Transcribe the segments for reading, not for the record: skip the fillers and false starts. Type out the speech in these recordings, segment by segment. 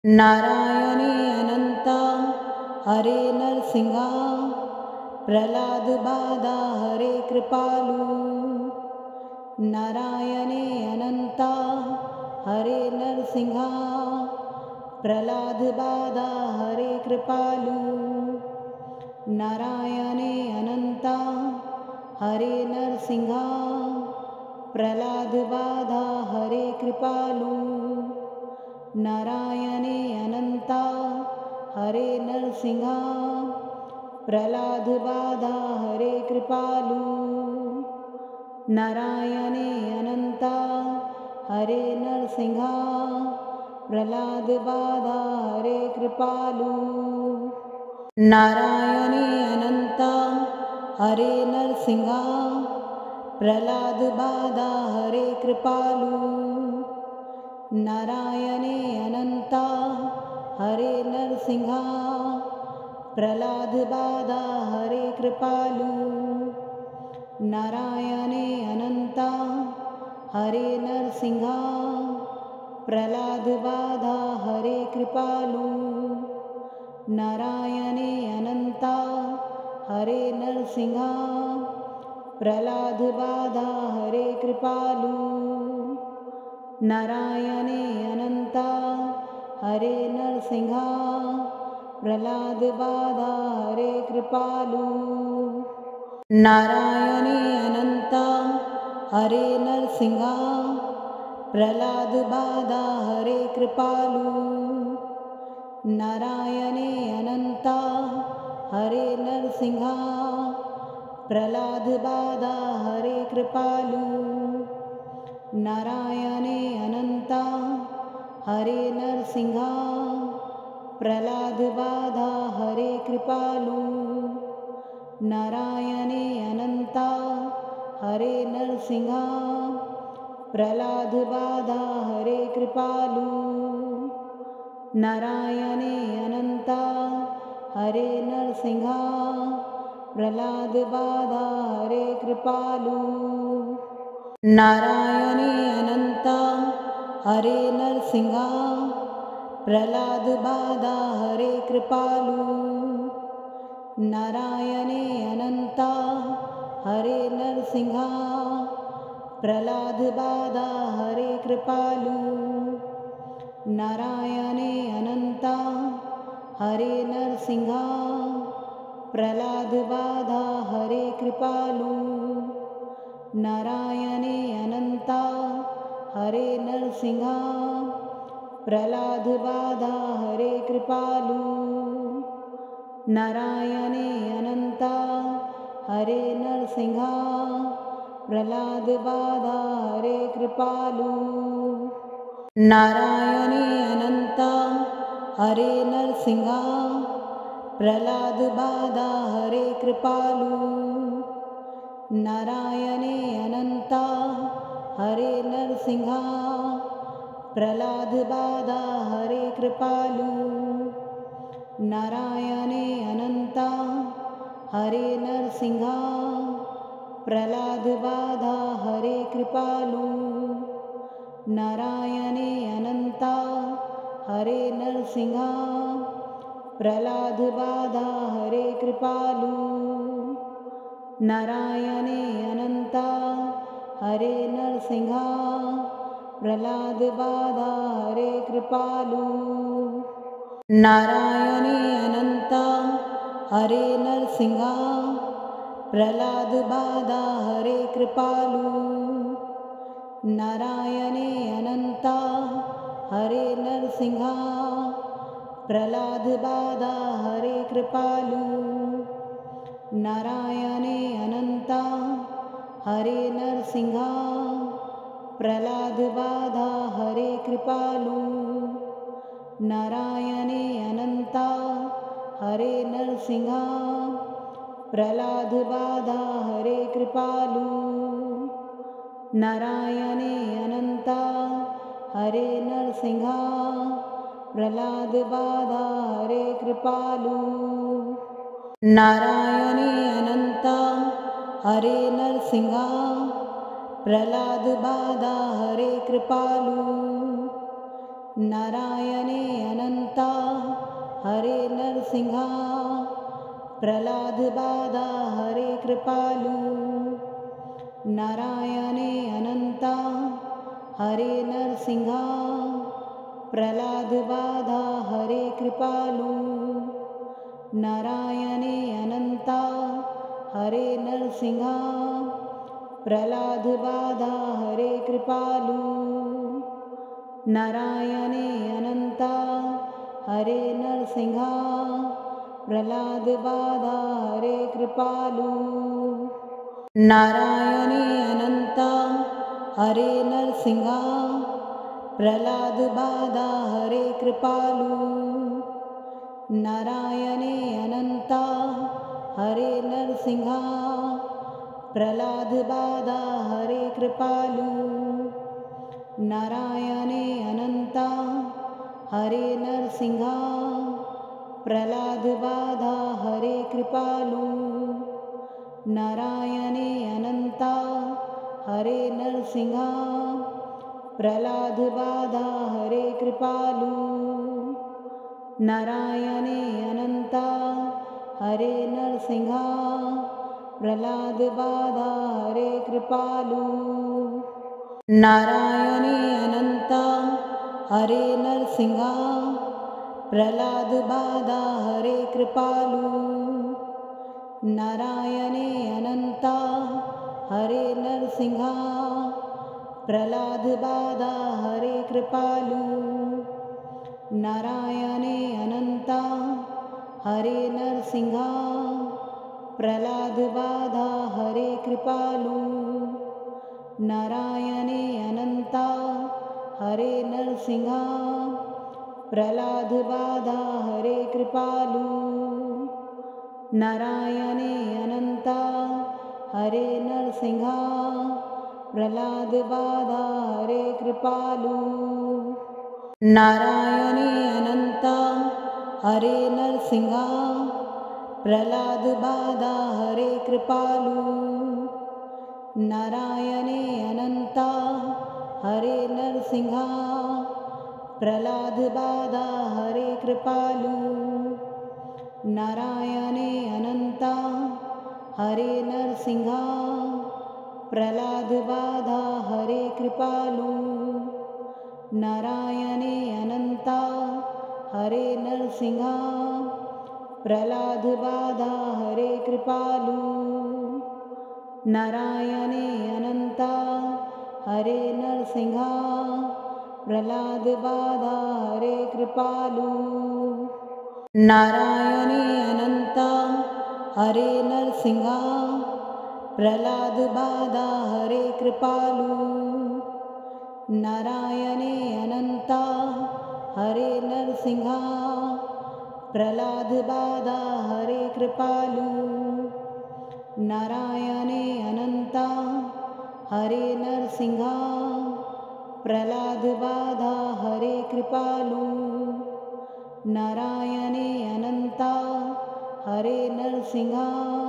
नारायणे अनंता हरे नरसिंहा प्रहलाद बाधा हरे कृपालु। नारायणे अनंता हरे नरसिंहा प्रहलाद बाधा हरे कृपालु। नारायणे अनंता हरे नरसिंहा प्रहलाद बाधा हरे कृपालु। नारायणे अनंता हरे नरसिंहा प्रहलाद बाधा हरे कृपालु। नारायणे अनंता हरे नरसिंहा प्रहलाद बाधा हरे कृपालु। नारायणे अनंता हरे नरसिंहा प्रहलाद बाधा हरे कृपालु। नारायणे अनंता हरे नरसिंहा प्रहलाद बाधा हरे कृपालु। नारायणे अनंता हरे नरसिंहा प्रहलाद बाधा हरे कृपालु। नारायणे अनंता हरे नरसिंहा प्रहलाद बाधा हरे कृपालु। नारायणे अनंता हरे नरसिंहा प्रहलाद बाधा हरे कृपालु। नारायणे अनंता हरे नरसिंहा प्रहलाद बाधा हरे कृपालु। नारायणे अनंता हरे नरसिंहा प्रहलाद बाधा हरे कृपालु। नारायणे अनंता हरे नरसिंहा प्रहलाद बाधा हरे कृपालु। नारायणे अनंता हरे नरसिंहा प्रहलाद बाधा हरे कृपालु। नारायणे अनंता हरे नरसिंहा प्रहलाद बाधा हरे कृपालु। नारायणे अनंता हरे नरसिंहा प्रहलाद बाधा हरे कृपालु। नारायणे अनंता हरे नरसिंहा प्रहलाद बाधा हरे कृपालु। नारायणे अनंता हरे नरसिंहा प्रहलाद बाधा हरे कृपालु। नारायणे अनंता हरे नरसिंहा प्रहलाद बाधा हरे कृपालु। नारायणे अनंता हरे नरसिंहा प्रहलाद बाधा हरे कृपालु। नारायणे अनंता हरे नरसिंहा प्रहलाद बाधा हरे कृपालु। नारायणे अनंता हरे नरसिंहा प्रहलाद बाधा हरे कृपालु। नारायणे अनंता हरे नरसिंहा प्रहलाद बाधा हरे कृपालु। नारायणे अनंता हरे नरसिंहा प्रहलाद बाधा हरे कृपालु। नारायणे अनंता हरे नरसिंहा प्रहलाद बाधा हरे कृपालु। नारायणे अनंता हरे नरसिंहा प्रहलाद बाधा हरे कृपालु। नारायणे अनंता हरे नरसिंहा प्रहलाद बाधा हरे कृपालु। नारायणे अनंता हरे नरसिंहा प्रहलाद बाधा हरे कृपालु। नारायणे अनंता हरे नरसिंहा प्रहलाद बाधा हरे कृपालु। नारायणे अनंता हरे नरसिंहा प्रहलाद बाधा हरे कृपालु। नारायणे अनंता हरे नरसिंहा प्रहलाद बाधा हरे कृपालु। नारायणे अनंता नरसिंहा प्रहलाद बाधा हरे कृपालु नारायणे अनंता हरे नरसिंहा प्रहलाद बाधा हरे कृपालु नारायणे अनंता हरे नरसिंहा प्रहलाद बाधा हरे कृपालु नारायणे अनंता हरे नरसिंहा प्रहलाद बाधा हरे कृपालु नारायणे अनंता हरे नरसिंहा प्रहलाद बाधा हरे कृपालु नारायणे अनंता हरे नरसिंहा प्रहलाद बाधा हरे कृपालु नारायणे अनंता हरे नरसिंहा प्रहलाद बाधा हरे कृपालु नारायणे अनंता हरे नरसिंहा प्रहलाद बाधा हरे कृपालु नारायणे अनंता हरे नरसिंहा प्रहलाद बाधा हरे कृपालु नारायणे अनंता हरे नरसिंहा प्रहलाद बाधा हरे कृपालु नारायणे अनंता हरे नरसिंहा प्रहलाद बाधा हरे कृपालु नारायणे अनंता हरे नरसिंहा प्रहलाद बाधा हरे कृपालु नारायणे अनंता हरे नरसिंहा प्रहलाद बाधा हरे कृपालु नारायणे अनंता हरे नरसिंहा प्रहलाद बाधा हरे कृपालु नारायणे अनंता हरे नरसिंहा प्रहलाद बाधा हरे कृपालु नारायणे अनंता हरे नरसिंहा प्रहलाद बाधा हरे कृपालु नारायणे अनंता हरे नरसिंहा प्रहलाद बाधा हरे कृपालु नारायणे अनंता हरे नरसिंहा प्रहलाद बाधा हरे कृपालु नारायणे अनंता हरे नरसिंहा प्रहलाद बाधा हरे कृपालु नारायणे अनंता हरे नरसिंहा प्रहलाद बाधा हरे कृपालु नारायणे अनंता हरे नरसिंहा प्रहलाद बाधा हरे कृपालु नारायणे अनंता हरे नरसिंहा प्रहलाद बाधा हरे कृपालु नारायणे अनंता हरे नरसिंहा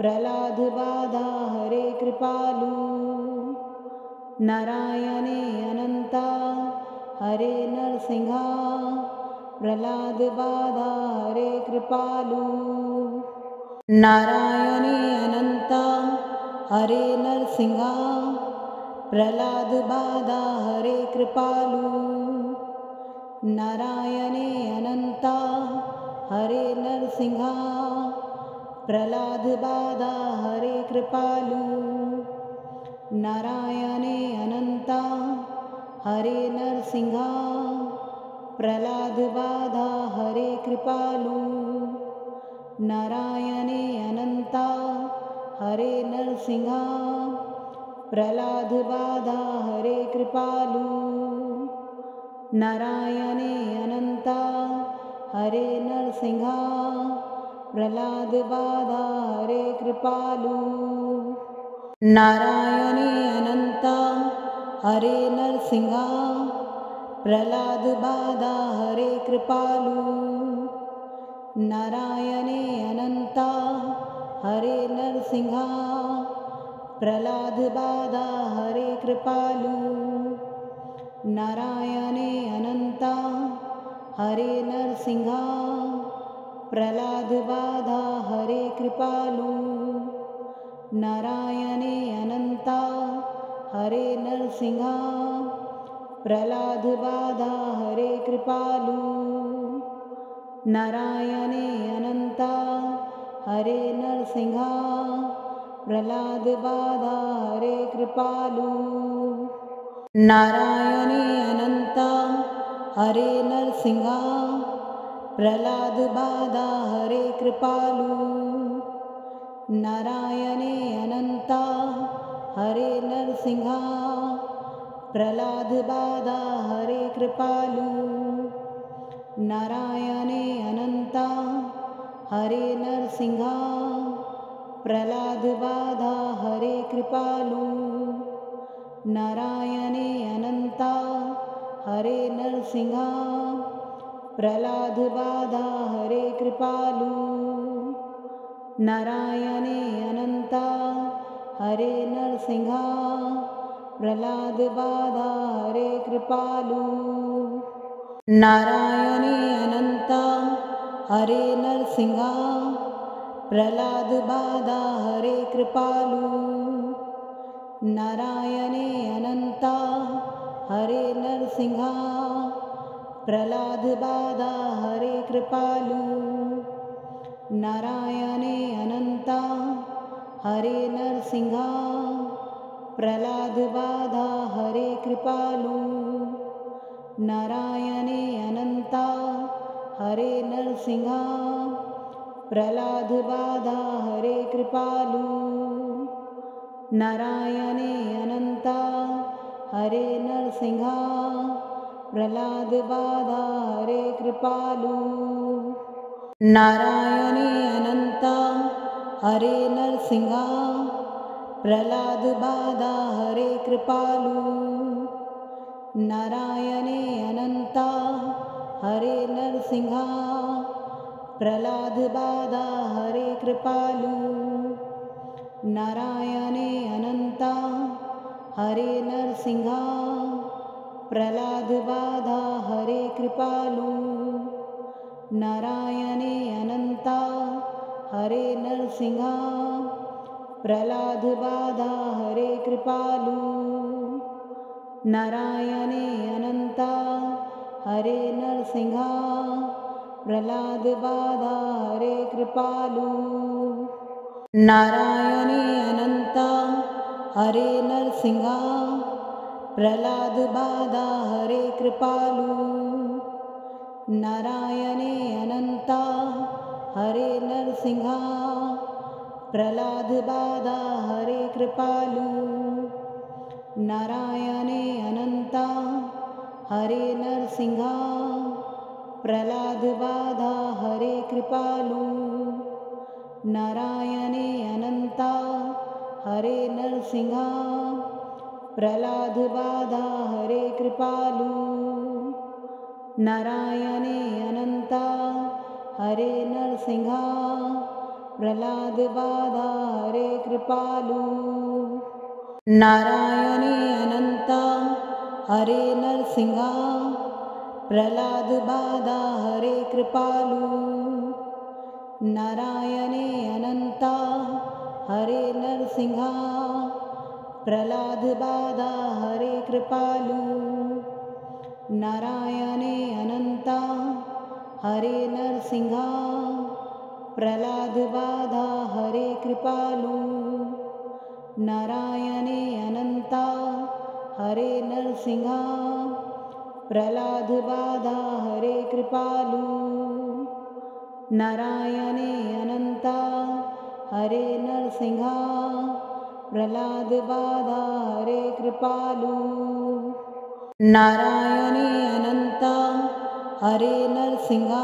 प्रहलाद बाधा हरे कृपालु नारायणे अनंता हरे नरसिंहा प्रहलाद बाधा हरे कृपालु नारायणे अनंता हरे नरसिंहा प्रहलाद बाधा हरे कृपालु नारायणे अनंता हरे नरसिंहा प्रहलाद बाधा हरे कृपालु नारायणे अनंता हरे नरसिंहा प्रहलाद बाधा हरे कृपालु नारायणे अनंता हरे नरसिंहा प्रहलाद बाधा हरे कृपालु नारायणे अनंता हरे नरसिंहा प्रहलाद बाधा हरे कृपालु नारायणे अनंता हरे नरसिंहा प्रहलाद बाधा हरे कृपालु नारायणे अनंता हरे नरसिंहा प्रहलाद बाधा हरे कृपालु नारायणे अनंता हरे नरसिंहा प्रहलाद बाधा हरे कृपालु नारायणे अनंता हरे नरसिंहा प्रहलाद बाधा हरे कृपालु नारायणे अनंता हरे नरसिंहा प्रहलाद बाधा हरे कृपालु नारायणे अनंता हरे नरसिंहा प्रहलाद बाधा हरे कृपालु नारायणे अनंता हरे नरसिंहा प्रहलाद बाधा हरे कृपालु नारायणे अनंता हरे नरसिंहा प्रहलाद बाधा हरे कृपालु नारायणे अनंता हरे नरसिंहा प्रहलाद बाधा हरे कृपालु नारायणे अनंता हरे नरसिंहा प्रहलाद बाधा हरे कृपालु नारायणे अनंता हरे नरसिंहा प्रहलाद बाधा हरे कृपालु नारायणे अनंता हरे नरसिंहा प्रहलाद बाधा हरे कृपालु नारायणे अनंता हरे नरसिंहा प्रहलाद बाधा हरे कृपालु नारायणे अनंता हरे नरसिंहा प्रहलाद बाधा हरे कृपालु नारायणे अनंता हरे नरसिंहा प्रहलाद बाधा हरे कृपालु नारायणे अनंता हरे नरसिंहा प्रहलाद बाधा हरे कृपालु नारायणे अनंता हरे नरसिंहा प्रहलाद बाधा हरे कृपालु नारायणे अनंता हरे नरसिंहा प्रहलाद बाधा हरे कृपालु नारायणे अनंता हरे नरसिंहा प्रहलाद बाधा हरे कृपालु नारायणे अनंता हरे नरसिंहा प्रहलाद बाधा हरे कृपालु नारायणे अनंता हरे नरसिंहा प्रहलाद बाधा हरे कृपालु नारायणे अनंता हरे नरसिंहा प्रहलाद बाधा हरे कृपालु नारायणे अनंता हरे नरसिंहा प्रहलाद बाधा हरे कृपालु नारायणे अनंता हरे नरसिंहा प्रहलाद बाधा हरे कृपालु नारायणे अनंता हरे नरसिंहा प्रहलाद बाधा हरे कृपालु नारायणे अनंता हरे नरसिंहा प्रहलाद बाधा हरे कृपालु नारायणे अनंता हरे नरसिंहा प्रहलाद बाधा हरे कृपालु नारायणे अनंता हरे नरसिंहा प्रहलाद बाधा हरे कृपालु नारायणे अनंता हरे नरसिंहा प्रहलाद बाधा हरे कृपालु नारायणे अनंता हरे नरसिंहा प्रहलाद बाधा हरे कृपालु नारायणे अनंता हरे नरसिंहा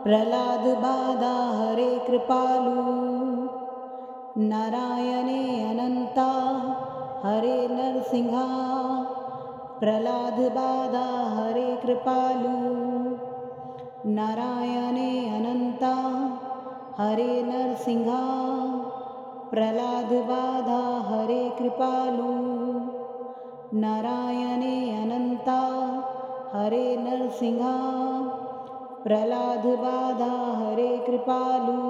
प्रहलाद बाधा हरे कृपालु नारायणे अनंता हरे नरसिंहा प्रहलाद बाधा हरे कृपालु नारायणे अनंता हरे नरसिंहा प्रहलाद बाधा हरे कृपालु नारायणे अनंता हरे नरसिंहा प्रलादबाधा हरे कृपालु।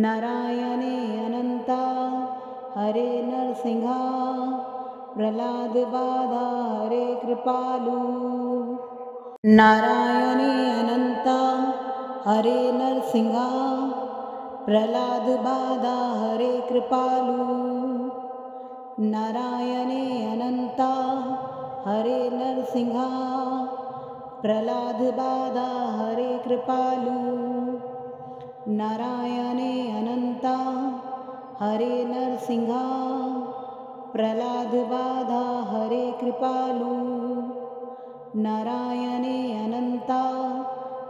नारायणे अनंता हरे नरसिंहा प्रलादबाधा हरे कृपालु। नारायणे अनंता हरे नरसिंहा प्रलादबाधा हरे कृपालु। नारायणे अनंता हरे नरसिंहा प्रलादबाधा हरे कृपालु। नारायणे अनंता हरे नरसिंहा प्रलादबाधा हरे कृपालु। नारायणे अनंता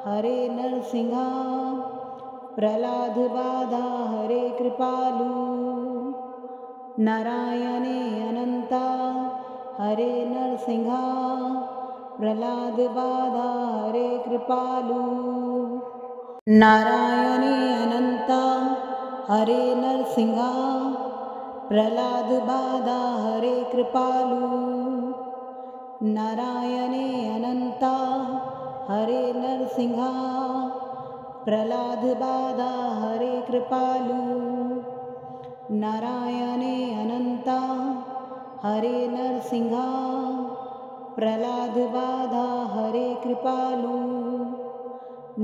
हरे नरसिंहा प्रलादबाधा हरे कृपालु। नारायणे अनंता हरे नरसिंहा प्रलादबाधा हरे कृपालु। नारायणे अनंता हरे नरसिंहा प्रलादबाधा हरे कृपालु। नारायणे अनंता हरे नरसिंहा प्रलादबाधा हरे कृपालु। नारायणे अनंता हरे नरसिंहा प्रलादबाधा हरे कृपालु।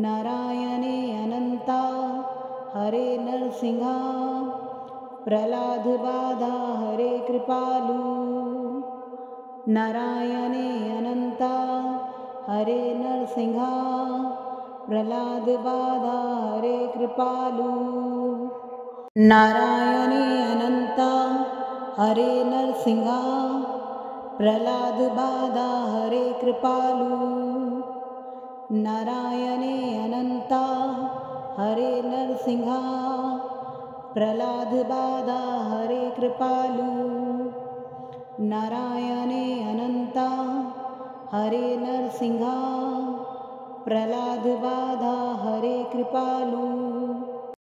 नारायणे अनंता हरे नरसिंहा प्रलादबाधा हरे कृपालु। नारायणे अनंता हरे नरसिंहा प्रलादबाधा हरे कृपालु। नारायणे अनंता हरे नरसिंहा प्रलादबाधा हरे कृपालु। नारायणे अनंता हरे नरसिंहा प्रलादबाधा हरे कृपालु। नारायणे अनंता हरे नरसिंहा प्रलादबाधा हरे कृपालु।